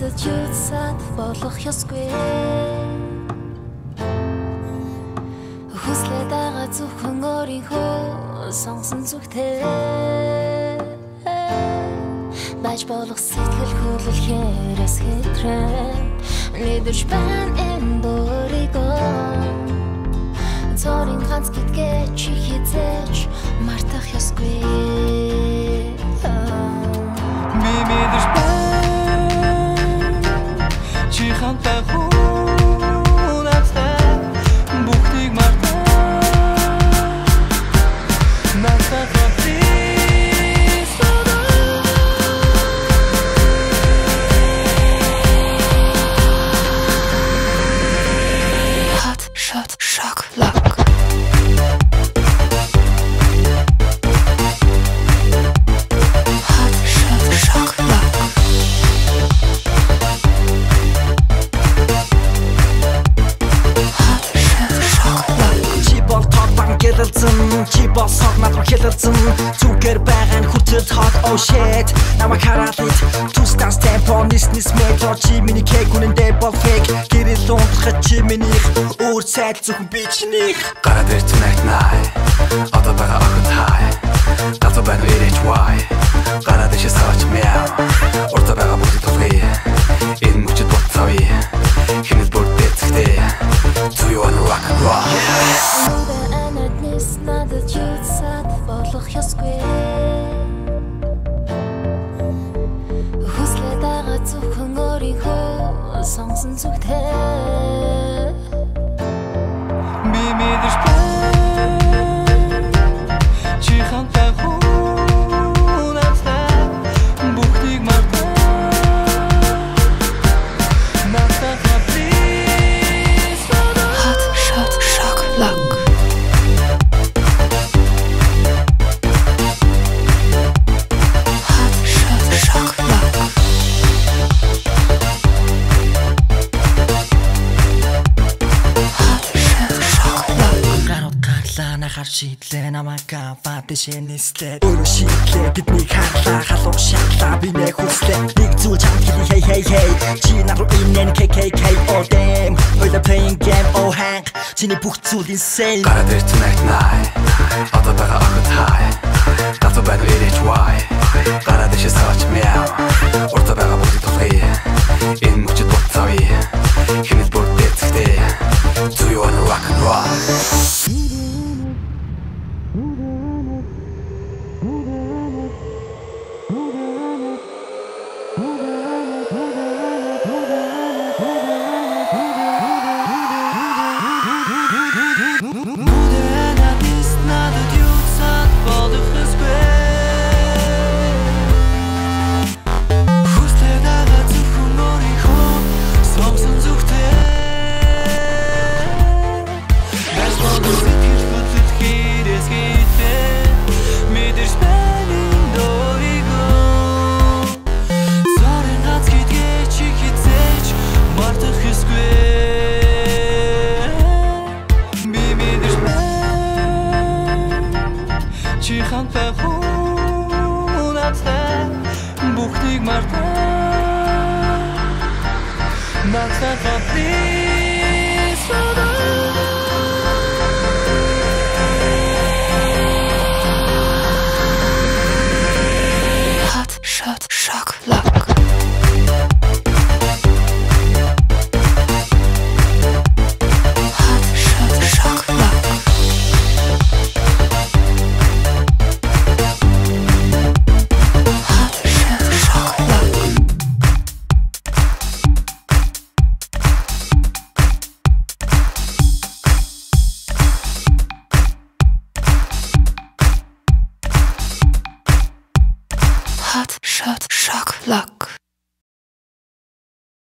надад юусаад болох ёсгүй. Хүслээд байгаа зөвхөн өөрийнхөө сонсон зүгтээ байж болох сэтгэл хөдлөлхөөс хэтрэн мэдэрч байна энэ дөрийгөө зорин ганц гэдгээ чи хизээч мартах ёсгүй. Би мэдэрч байна чи хамтаа чи босоод надад хэлэлцэн зүгээр байгаа нь хүртэл hot oh shit намайг хараад тустас темпо нисnis метро чи миний кек үнэндээ бол fake гэрэл унтахад чи минийх өөр сайд зөвхөн би чинийх гараад ир tonight night одоо байгаа охот хай гато байна ирэж why гараад иш саач мяа урта байгаа бүти тофри энэ мөчөд боцови хинэс бордэ цэгтээ do you wanna rock and roll надад юусаад болох ёсгүй. Хүслээд байгаа зөвхөн өөрийнхөө сонсон зүгтээ би мэдэрч байна чи хамтаа хүнээсээ бүхнийг мартаа мартаа please hot shot shock lock шийдлээ намайг фатишэнэслээ өөрөө шийдлээ биднийг харлаа халуун шатлаа би нэ хүслээ нэг зүйл чамд хэлий hey чи наруу инэн KKK oh damn we're playing game oh hang чиний бүх зүйл insane гараад ир tonight night одоо байгаа охот хай гато байна ирэж why гараад иш саач мяа урта байгаа бүти тофри энэ мөчөд боцови хинэс бордэ цэгтээ do you wanna rock and roll чи хамтаа хүнээсээ бүхнийг мартаа please hot shot shock lock hot shot shock lock